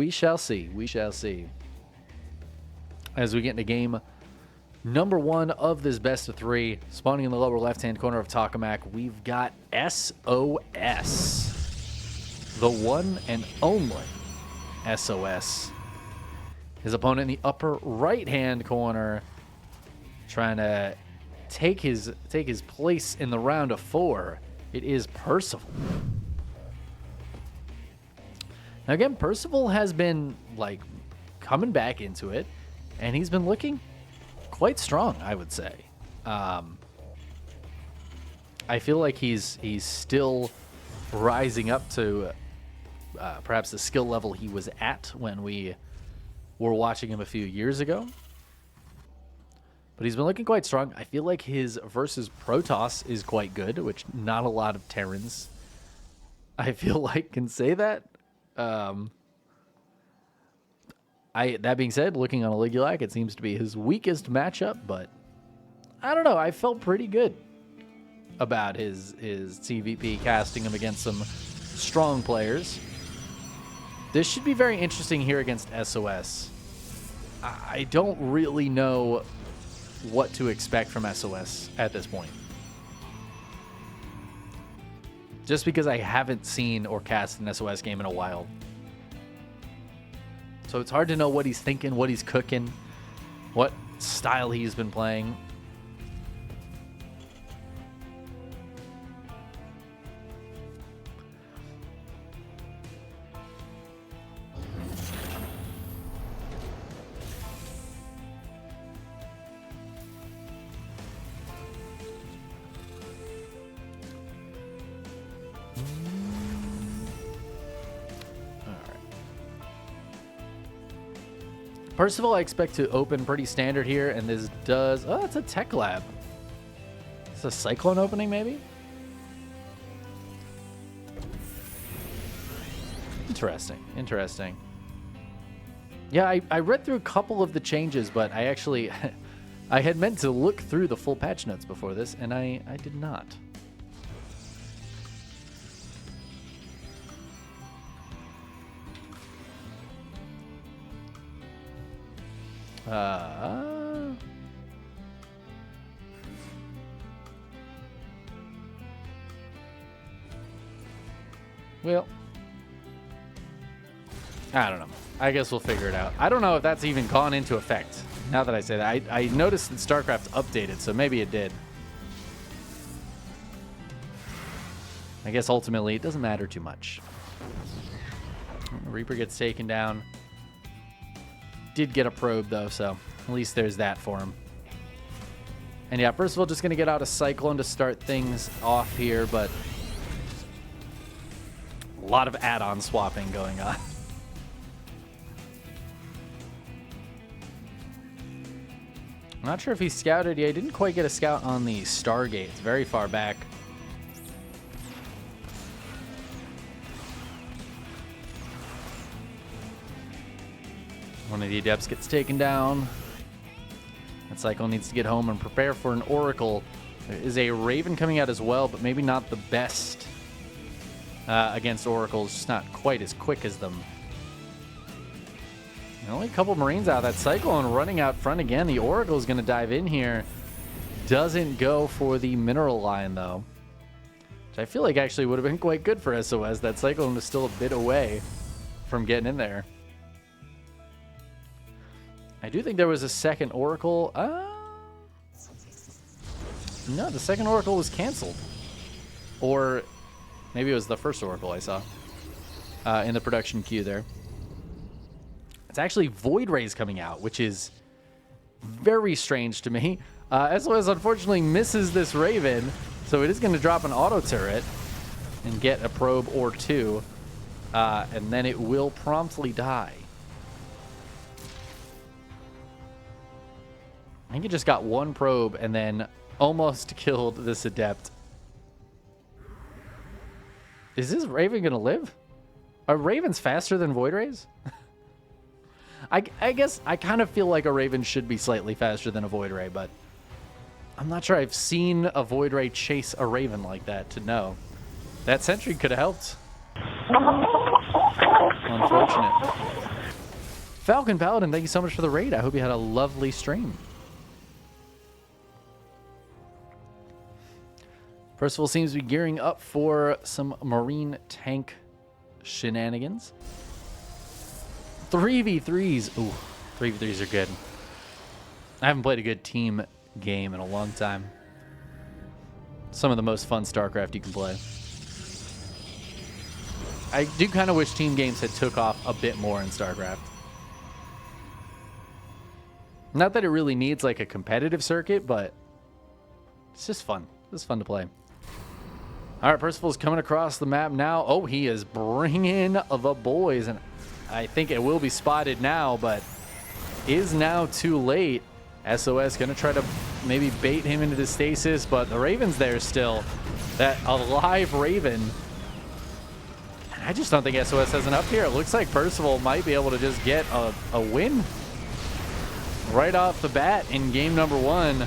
We shall see. We shall see. As we get into game number 1 of this best of 3, spawning in the lower left-hand corner of Tokamak, we've got sOs. The one and only sOs. His opponent in the upper right-hand corner trying to take his place in the round of 4. It is Percival. Now again, Percival has been like coming back into it, and he's been looking quite strong, I would say. I feel like he's still rising up to perhaps the skill level he was at when we were watching him a few years ago. But he's been looking quite strong. I feel like his versus Protoss is quite good, which not a lot of Terrans, I feel like, can say that. That being said, looking on Aligulac, it seems to be his weakest matchup, but I don't know. I felt pretty good about his CVP, casting him against some strong players. This should be very interesting here against sOs. I don't really know what to expect from sOs at this point. Just because I haven't seen or cast an sOs game in a while. So it's hard to know what he's thinking, what he's cooking, what style he's been playing. Percival, I expect to open pretty standard here, and this does... Oh, it's a tech lab. It's a Cyclone opening, maybe? Interesting. Interesting. Yeah, I read through a couple of the changes, but I actually... I had meant to look through the full patch notes before this, and I did not. Well, I don't know. I guess we'll figure it out. I don't know if that's even gone into effect. Now that I say that, I noticed that StarCraft updated, so maybe it did. I guess ultimately it doesn't matter too much. Reaper gets taken down. Did get a probe though, so at least there's that for him. And yeah, Percival just going to get out a Cyclone to start things off here, but a lot of add-on swapping going on. I'm not sure if he scouted. Yeah, he didn't quite get a scout on the Stargate. It's very far back. One of the Adepts gets taken down. That Cyclone needs to get home and prepare for an Oracle. There is a Raven coming out as well, but maybe not the best against Oracles. Just not quite as quick as them. And only a couple Marines out. That Cyclone running out front again. The Oracle is going to dive in here. Doesn't go for the mineral line, though. Which I feel like actually would have been quite good for sOs. That Cyclone was still a bit away from getting in there. I do think there was a second Oracle. No, the second Oracle was canceled. Or maybe it was the first Oracle I saw in the production queue there. It's actually Void Rays coming out, which is very strange to me. sOs unfortunately misses this Raven, so it is going to drop an auto turret and get a probe or two, and then it will promptly die. I think it just got one probe and then almost killed this Adept. Is this Raven going to live? Are Ravens faster than Void Rays? I guess I kind of feel like a Raven should be slightly faster than a Void Ray, but I'm not sure I've seen a Void Ray chase a Raven like that to know. That sentry could have helped. Unfortunate. Falcon Paladin, thank you so much for the raid. I hope you had a lovely stream. Percival seems to be gearing up for some Marine tank shenanigans. 3v3s. Ooh, 3v3s are good. I haven't played a good team game in a long time. Some of the most fun StarCraft you can play. I do kind of wish team games had took off a bit more in StarCraft. Not that it really needs like a competitive circuit, but it's just fun. It's fun to play. All right, Percival's coming across the map now. Oh, he is bringing the boys, and I think it will be spotted now, but is now too late. SOS going to try to maybe bait him into the stasis, but the Raven's there still. That alive Raven. I just don't think SOS has enough here. It looks like Percival might be able to just get a win right off the bat in game number 1.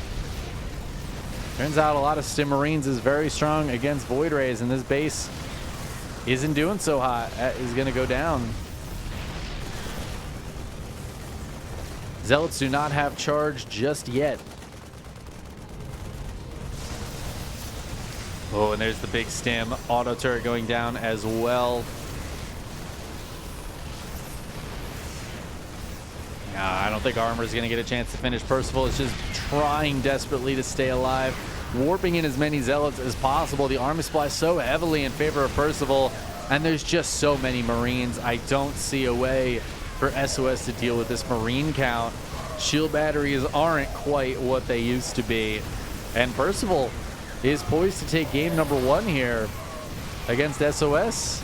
Turns out a lot of Stim Marines is very strong against Void Rays, and this base isn't doing so hot. That is going to go down. Zealots do not have charge just yet. Oh, and there's the big Stim. Auto turret going down as well. I don't think Armor is going to get a chance to finish. Percival is just trying desperately to stay alive, warping in as many Zealots as possible. The army supply so heavily in favor of Percival, and there's just so many Marines. I don't see a way for SOS to deal with this Marine count. Shield batteries aren't quite what they used to be, and Percival is poised to take game number 1 here against SOS.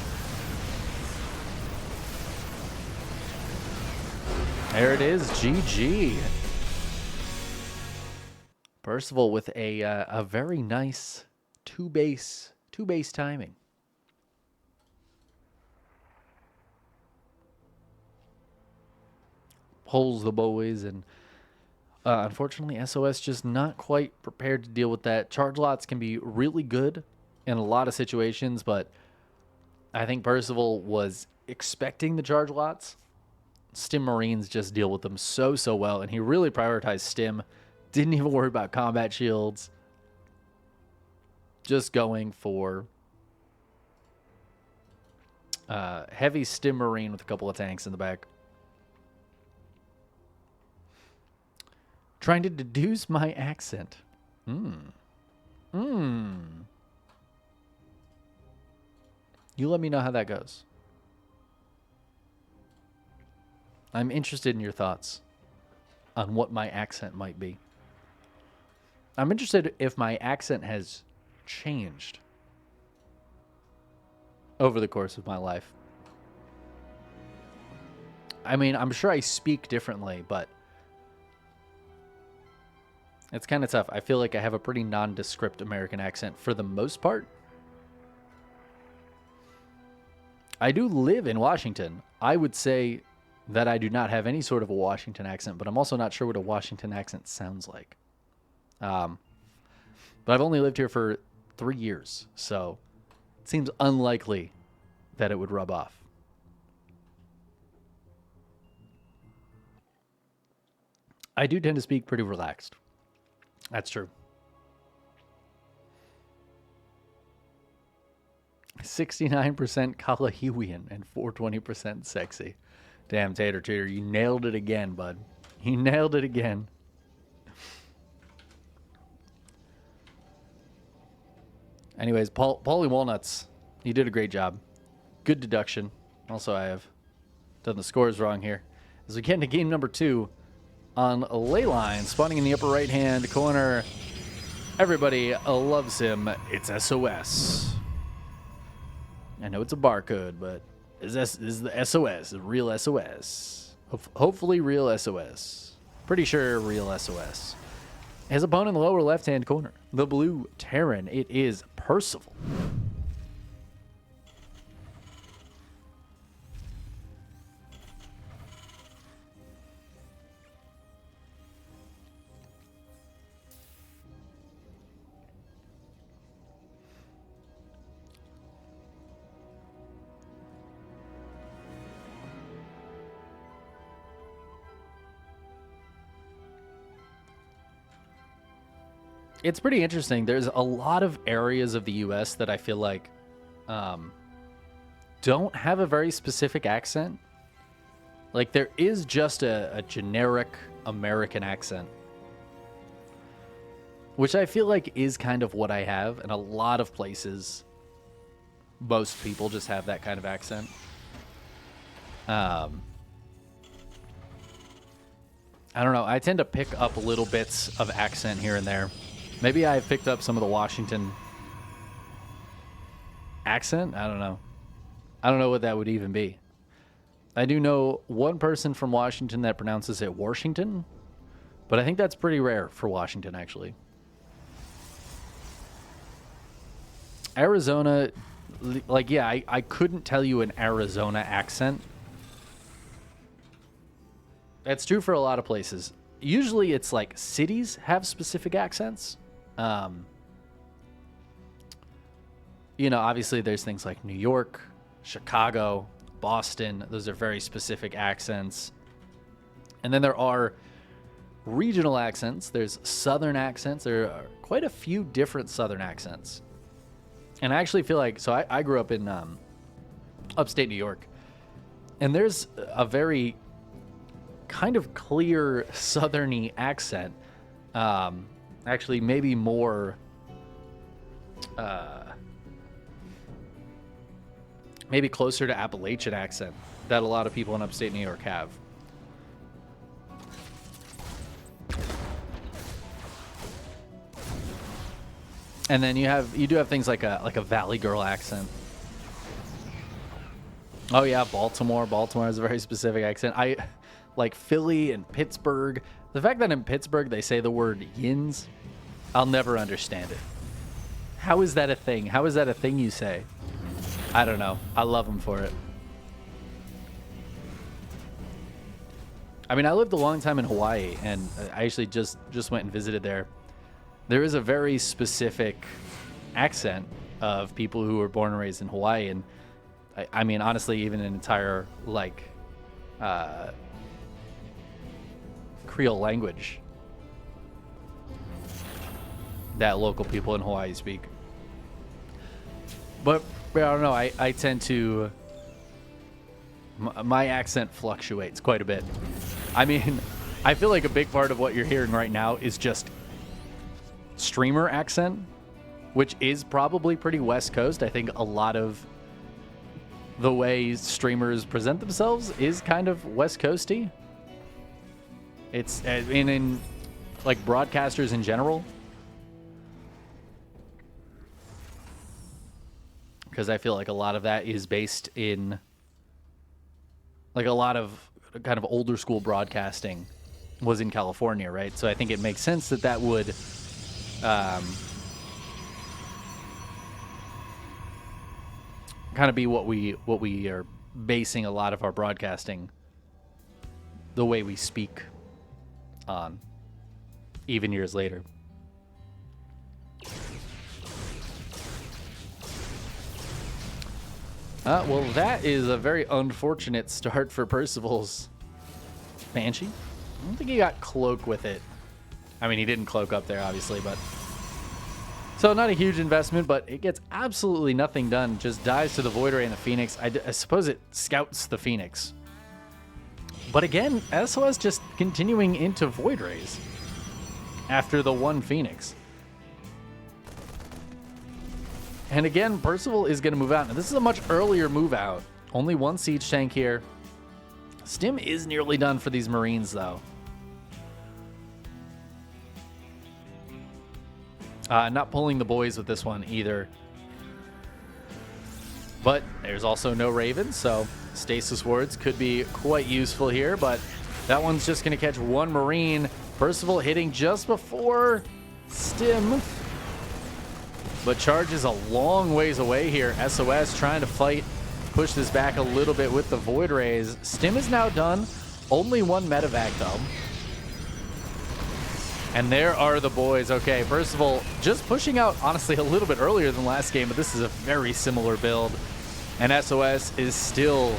There it is, GG. Percival with a very nice two base timing. Pulls the boys, and unfortunately SOS just not quite prepared to deal with that. Charge lots can be really good in a lot of situations, but I think Percival was expecting the charge lots. Stim Marines just deal with them so well, and he really prioritized Stim. Didn't even worry about combat shields. Just going for heavy Stim Marine with a couple of tanks in the back. Trying to deduce my accent. You let me know how that goes. I'm interested in your thoughts on what my accent might be. I'm interested if my accent has changed over the course of my life. I mean, I'm sure I speak differently, but it's kind of tough. I feel like I have a pretty nondescript American accent for the most part. I do live in Washington. I would say that I do not have any sort of a Washington accent, but I'm also not sure what a Washington accent sounds like. But I've only lived here for 3 years, so it seems unlikely that it would rub off. I do tend to speak pretty relaxed. That's true. 69% Kalahiwian and 420% sexy. Damn, Tater Tutor, you nailed it again, bud. You nailed it again. Anyways, Paulie Walnuts, you did a great job. Good deduction. Also, I have done the scores wrong here. As we get into game number 2 on Leyline, spawning in the upper right-hand corner. Everybody loves him. It's SOS. I know it's a barcode, but this is the SOS, the real SOS. Hopefully real SOS. Pretty sure real SOS. His opponent in the lower left-hand corner, the blue Terran, it is Percival. It's pretty interesting. There's a lot of areas of the U.S. that I feel like don't have a very specific accent. Like, there is just a generic American accent, which I feel like is kind of what I have. In a lot of places, most people just have that kind of accent. I don't know. I tend to pick up little bits of accent here and there. Maybe I've picked up some of the Washington accent. I don't know. I don't know what that would even be. I do know one person from Washington that pronounces it Washington, but I think that's pretty rare for Washington, actually. Arizona, like, yeah, I couldn't tell you an Arizona accent. That's true for a lot of places. Usually it's like cities have specific accents. You know, obviously there's things like New York, Chicago, Boston. Those are very specific accents. And then there are regional accents. There's southern accents. There are quite a few different southern accents. And I actually feel like, so I grew up in upstate New York. And there's a very kind of clear southerny accent. Actually, maybe more... maybe closer to Appalachian accent that a lot of people in upstate New York have. And then you do have things like a Valley Girl accent. Oh yeah, Baltimore. Baltimore has a very specific accent. I like Philly and Pittsburgh. The fact that in Pittsburgh they say the word yins, I'll never understand it. How is that a thing? How is that a thing you say? I don't know. I love them for it. I mean, I lived a long time in Hawaii, and I actually just went and visited there. There is a very specific accent of people who were born and raised in Hawaii, and I mean, honestly, even an entire, like, Creole language that local people in Hawaii speak. But I don't know, I tend to... My accent fluctuates quite a bit. I mean, I feel like a big part of what you're hearing right now is just streamer accent, which is probably pretty West Coast. I think a lot of the way streamers present themselves is kind of West Coasty. It's in like broadcasters in general. Because I feel like a lot of that is based in, like, a lot of kind of older school broadcasting was in California, right? So I think it makes sense that that would kind of be what we are basing a lot of our broadcasting, the way we speak on, even years later. Well, that is a very unfortunate start for Percival's Banshee. I don't think he got cloak with it. I mean, he didn't cloak up there, obviously, but... So, not a huge investment, but it gets absolutely nothing done. Just dies to the Void Ray and the Phoenix. I suppose it scouts the Phoenix. But again, SOS just continuing into Void Rays after the one Phoenix. And again, Percival is going to move out. Now, this is a much earlier move out. Only one siege tank here. Stim is nearly done for these Marines, though. Not pulling the boys with this one either. But there's also no Ravens, so Stasis Wards could be quite useful here. But that one's just going to catch one Marine. Percival hitting just before Stim. But Charge is a long ways away here. SOS trying to fight, push this back a little bit with the Void Rays. Stim is now done. Only one medevac, though. And there are the boys. Okay, Percival just pushing out, honestly, a little bit earlier than last game, but this is a very similar build. And SOS is still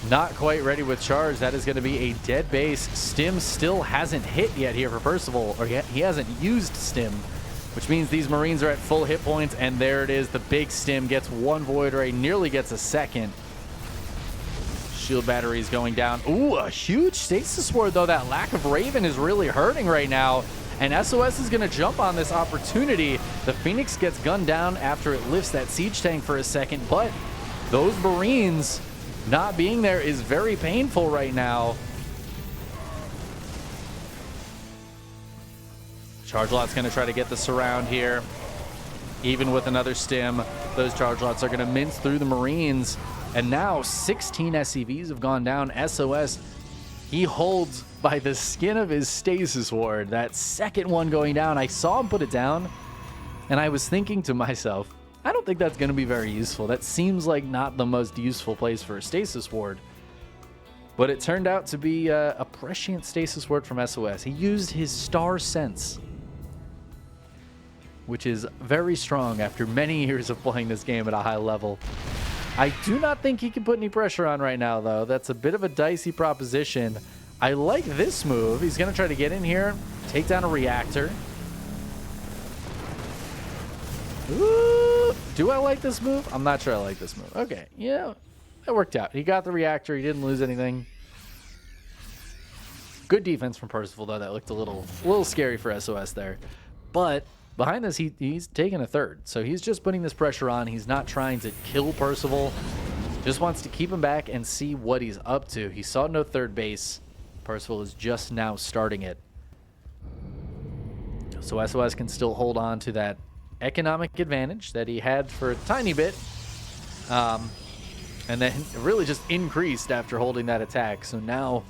not quite ready with Charge. That is going to be a dead base. Stim still hasn't hit yet here for Percival, or he hasn't used Stim. which means these Marines are at full hit points, and there it is. The big stim gets one Void Ray, nearly gets a second. Shield batteries going down. Ooh, a huge Stasis Ward, though. That lack of Raven is really hurting right now, and SOS is going to jump on this opportunity. The Phoenix gets gunned down after it lifts that siege tank for a second, but those Marines not being there is very painful right now. Charge Lot's going to try to get the surround here. Even with another stim, those Charge Lots are going to mince through the Marines. And now 16 SCVs have gone down. SOS, he holds by the skin of his Stasis Ward. That second one going down, I saw him put it down, and I was thinking to myself, I don't think that's going to be very useful. That seems like not the most useful place for a Stasis Ward. But it turned out to be a prescient Stasis Ward from SOS. He used his Star Sense, which is very strong after many years of playing this game at a high level. I do not think he can put any pressure on right now, though. That's a bit of a dicey proposition. I like this move. He's going to try to get in here, take down a reactor. Ooh, do I like this move? I'm not sure I like this move. Okay, yeah, that worked out. He got the reactor. He didn't lose anything. Good defense from Percival, though. That looked a little scary for SOS there. But behind this, he's taking a third. So he's just putting this pressure on. He's not trying to kill Percival. Just wants to keep him back and see what he's up to. He saw no third base. Percival is just now starting it. So SOS can still hold on to that economic advantage that he had for a tiny bit. And then really just increased after holding that attack. So now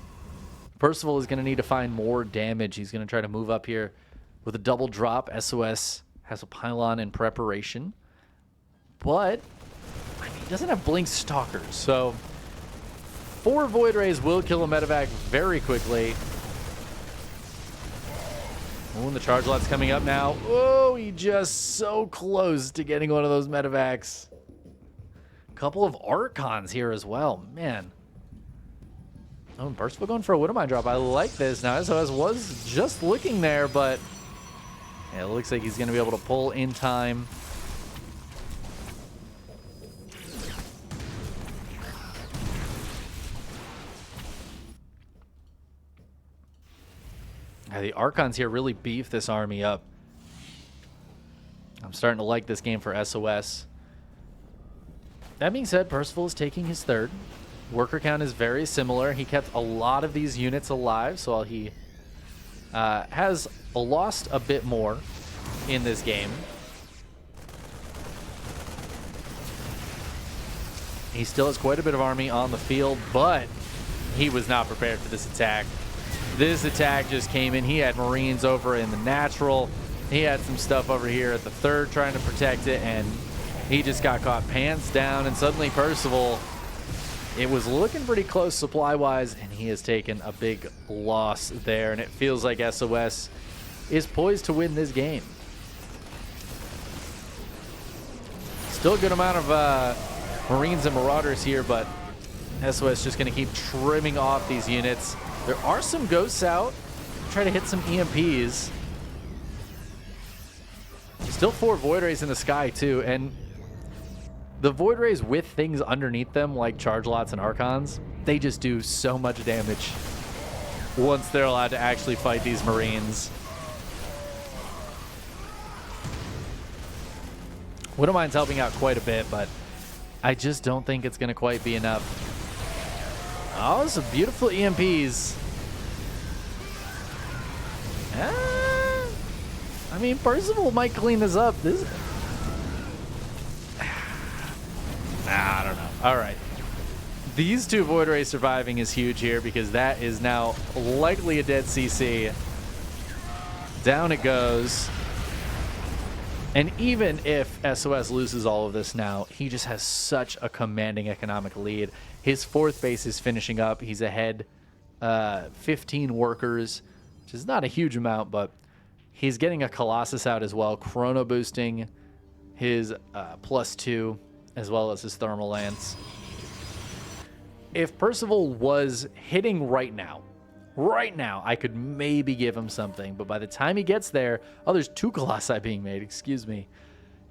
Percival is going to need to find more damage. He's going to try to move up here with a double drop. SOS has a pylon in preparation. But I mean, he doesn't have Blink Stalkers. So 4 Void Rays will kill a medevac very quickly. Oh, and the Charge Lot's coming up now. Oh, he just so close to getting one of those medevacs. Couple of Archons here as well. Man. Oh, and Percival going for a Widowmine drop. I like this. Now, SOS was just looking there, but yeah, it looks like he's going to be able to pull in time. Yeah, the Archons here really beef this army up. I'm starting to like this game for SOS. That being said, Percival is taking his third. Worker count is very similar. He kept a lot of these units alive, so while he has lost a bit more in this game, he still has quite a bit of army on the field, but he was not prepared for this attack. This attack just came in. He had Marines over in the natural. He had some stuff over here at the third trying to protect it, and he just got caught pants down, and suddenly Percival, it was looking pretty close supply-wise, and he has taken a big loss there, and it feels like SOS is poised to win this game. Still a good amount of Marines and Marauders here, but SOS just going to keep trimming off these units. There are some ghosts out. Try to hit some EMPs. Still 4 Void Rays in the sky, too, and the Void Rays with things underneath them, like Charge Lots and Archons, they just do so much damage once they're allowed to actually fight these Marines. Widowmine's helping out quite a bit, but I just don't think it's going to quite be enough. Oh, some beautiful EMPs. I mean, Percival might clean this up. I don't know. All right. These 2 Void Rays surviving is huge here because that is now likely a dead CC. Down it goes. And even if SOS loses all of this now, he just has such a commanding economic lead. His 4th base is finishing up. He's ahead 15 workers, which is not a huge amount, but he's getting a Colossus out as well, chrono boosting his +2 as well as his thermal lance. If Percival was hitting right now Right now, I could maybe give him something, but by the time he gets there, oh, there's 2 Colossi being made. Excuse me.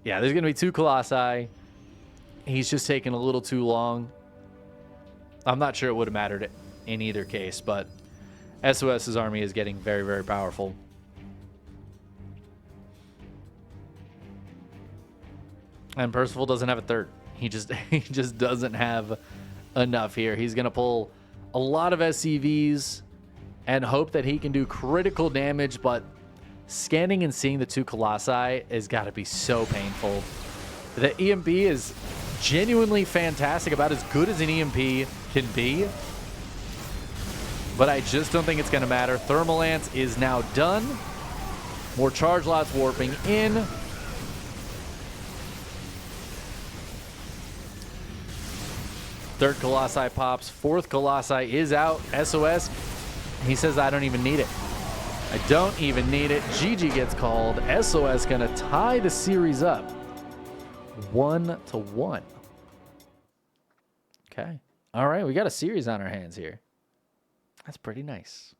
Yeah, there's going to be 2 Colossi. He's just taking a little too long. I'm not sure it would have mattered in either case, but SOS's army is getting very, very powerful. And Percival doesn't have a third. He just doesn't have enough here. He's going to pull a lot of SCVs and hope that he can do critical damage, but scanning and seeing the 2 Colossi has got to be so painful. The EMP is genuinely fantastic, about as good as an EMP can be, but I just don't think it's going to matter. Thermal Lance is now done. More charge lots warping in. Third Colossi pops. 4th Colossi is out. SOS, he says, I don't even need it. I don't even need it. GG gets called. SOS going to tie the series up 1-1. Okay. All right, we got a series on our hands here. That's pretty nice.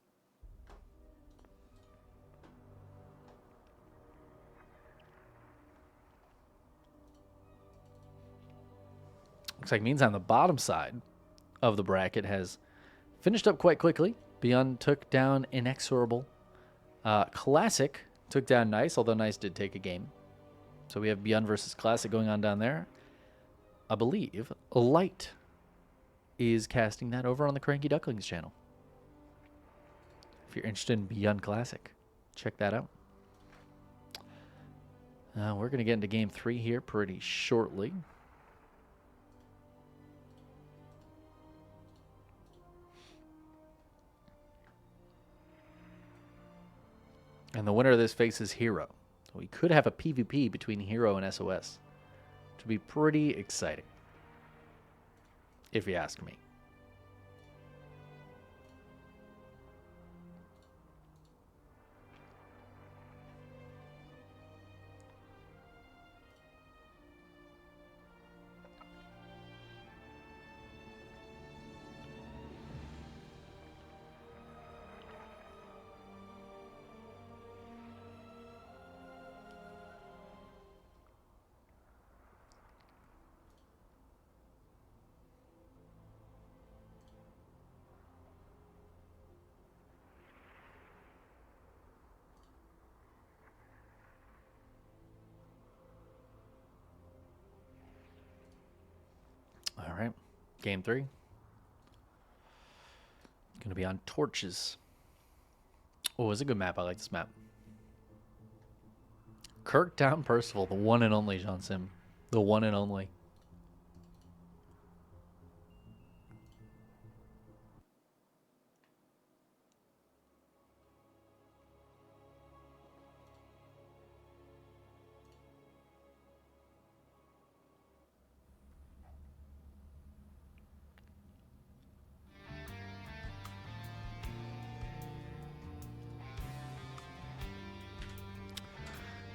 Looks like means on the bottom side of the bracket has finished up quite quickly. Beyond took down Inexorable. Classic took down Nice, although Nice did take a game. So we have Beyond versus Classic going on down there. I believe Light is casting that over on the Cranky Ducklings channel. If you're interested in Beyond Classic, check that out. We're going to get into game 3 here pretty shortly. And the winner of this faces Hero. So we could have a PvP between Hero and SOS, which would be pretty exciting, if you ask me. All right, game 3. Going to be on Torches. Oh, it's a good map. I like this map. Kirk down Percival, the one and only Jean Sim. The one and only.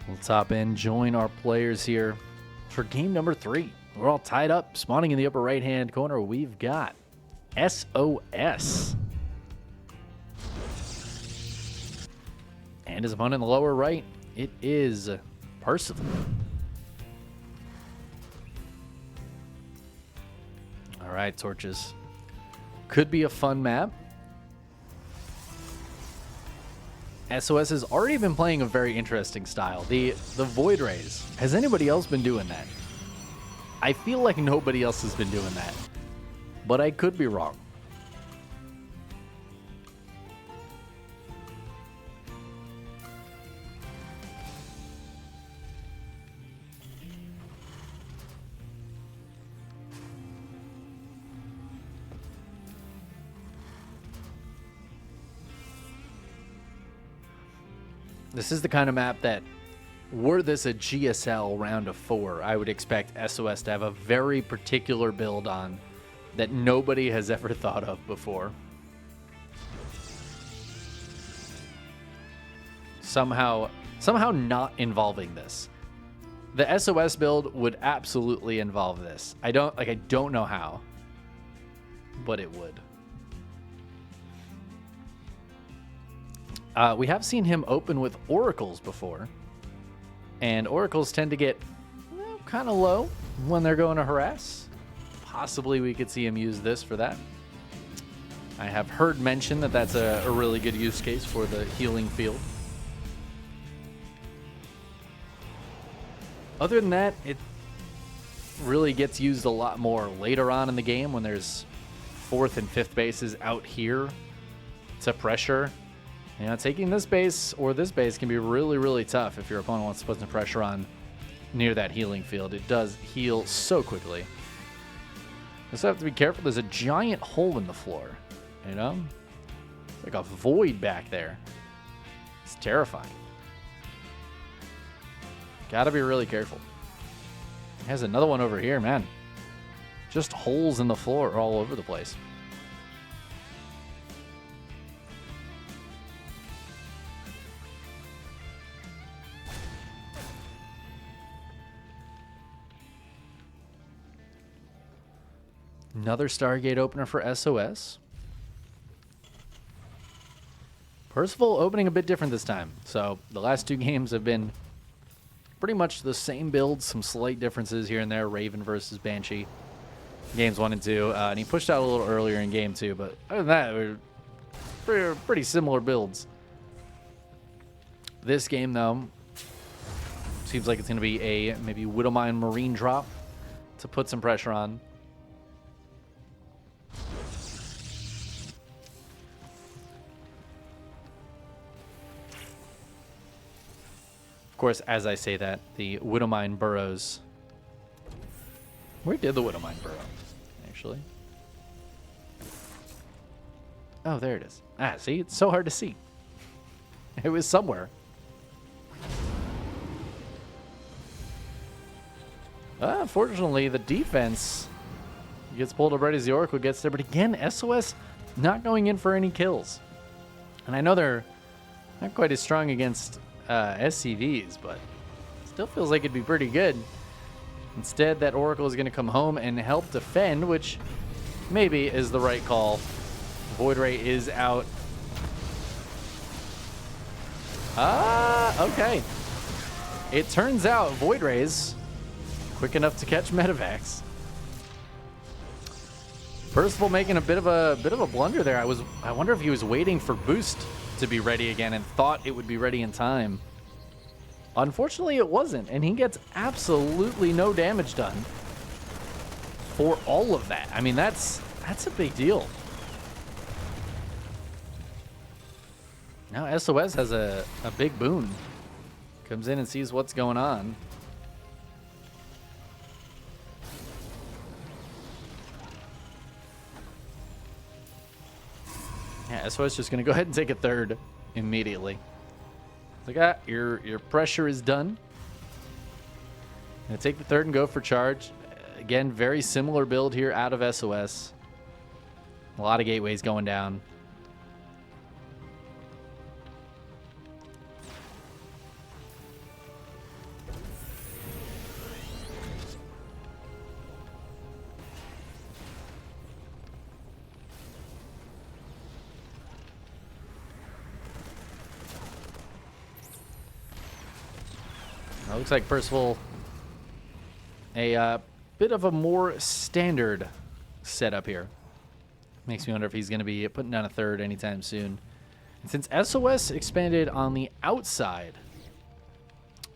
Let's hop in, join our players here for game number 3. We're all tied up. Spawning in the upper right-hand corner, we've got SOS. And his opponent in the lower right, it is Percival. All right, Torches. Could be a fun map. SOS has already been playing a very interesting style. The Void Rays. Has anybody else been doing that? I feel like nobody else has been doing that, but I could be wrong. This is the kind of map that, were this a GSL round of 4, I would expect SOS to have a very particular build on that nobody has ever thought of before. Somehow not involving this. The SOS build would absolutely involve this. I don't know how, but it would. We have seen him open with oracles before, and oracles tend to get kind of low when they're going to harass. Possibly we could see him use this for that. I have heard mention that that's a really good use case for the healing field. Other than that, it really gets used a lot more later on in the game when there's 4th and 5th bases out here to pressure. You know, taking this base or this base can be really, really tough if your opponent wants to put some pressure on near that healing field. It does heal so quickly. Just have to be careful. There's a giant hole in the floor, you know? It's like a void back there. It's terrifying. Gotta be really careful. Has another one over here, man. Just holes in the floor all over the place. Another Stargate opener for SOS. Percival opening a bit different this time. So the last 2 games have been pretty much the same builds, some slight differences here and there. Raven versus Banshee. Games 1 and 2. And he pushed out a little earlier in game 2. But other than that, we're pretty similar builds. This game, though, seems like it's going to be a maybe Widowmine Marine drop to put some pressure on. Of course, as I say that, the Widowmine burrows. Where did the Widowmine burrow, actually? Oh, there it is. Ah, see? It's so hard to see. It was somewhere. Unfortunately, the defense gets pulled up right as the Oracle gets there. But again, SOS not going in for any kills. And I know they're not quite as strong against SCVs, but still feels like it'd be pretty good. Instead, that Oracle is going to come home and help defend, which maybe is the right call. Void Ray is out. Okay. It turns out Void Ray's quick enough to catch Medivacs. Percival making a bit of a blunder there. I wonder if he was waiting for boost to be ready again and thought it would be ready in time. Unfortunately, it wasn't, and he gets absolutely no damage done for all of that. I mean, that's a big deal. Now SOS has a big boon. Comes in and sees what's going on. Yeah, SOS just going to go ahead and take a third immediately. It's like, your pressure is done. Going to take the third and go for charge. Again, very similar build here out of SOS. A lot of gateways going down. Looks like Percival, a bit of a more standard setup here. Makes me wonder if he's going to be putting down a third anytime soon. And since SOS expanded on the outside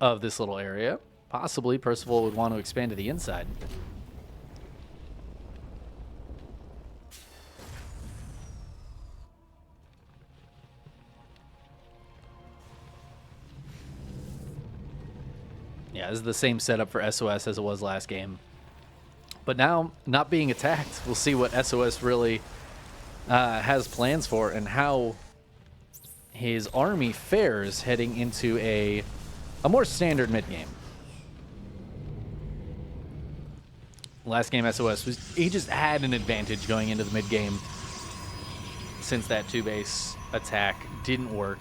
of this little area, possibly Percival would want to expand to the inside. Yeah, this is the same setup for SOS as it was last game. But now, not being attacked, we'll see what SOS really has plans for and how his army fares heading into a more standard mid-game. Last game, SOS, he just had an advantage going into the mid-game since that 2-base attack didn't work.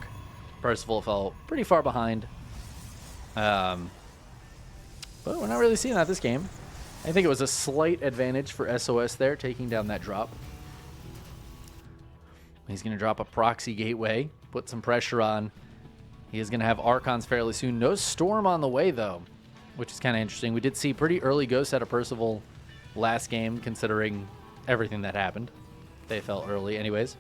Percival fell pretty far behind. But we're not really seeing that this game. I think it was a slight advantage for SOS there, taking down that drop. He's going to drop a proxy gateway, put some pressure on. He is going to have Archons fairly soon. No Storm on the way, though, which is kind of interesting. We did see pretty early ghosts out of Percival last game, considering everything that happened. They fell early anyways.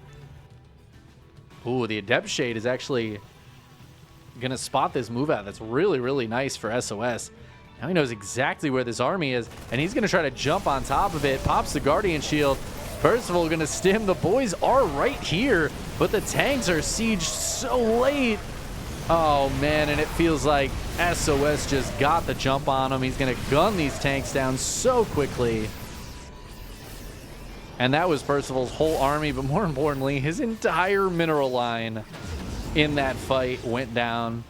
Ooh, the Adept Shade is actually going to spot this move out. That's really, really nice for SOS. Now he knows exactly where this army is, and he's going to try to jump on top of it. Pops the Guardian Shield. Percival going to stim. The boys are right here, but the tanks are sieged so late. Oh, man, and it feels like SOS just got the jump on him. He's going to gun these tanks down so quickly. And that was Percival's whole army, but more importantly, his entire mineral line in that fight went down.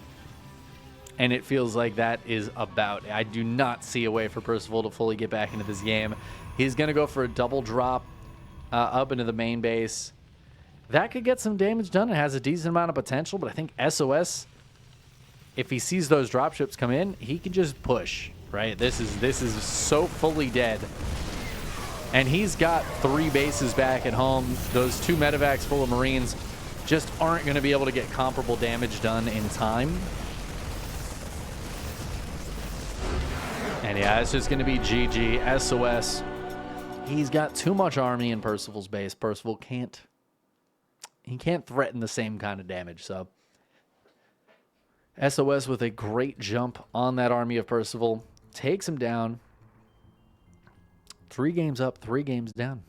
And it feels like that is about it. I do not see a way for Percival to fully get back into this game. He's going to go for a double drop up into the main base. That could get some damage done. It has a decent amount of potential, but I think SOS, if he sees those dropships come in, he can just push, right? This is so fully dead. And he's got 3 bases back at home. Those 2 medevacs full of Marines just aren't going to be able to get comparable damage done in time. And yeah, it's just going to be GG. SOS, he's got too much army in Percival's base. Percival can't threaten the same kind of damage. So SOS with a great jump on that army of Percival takes him down. 3 games up, 3 games down.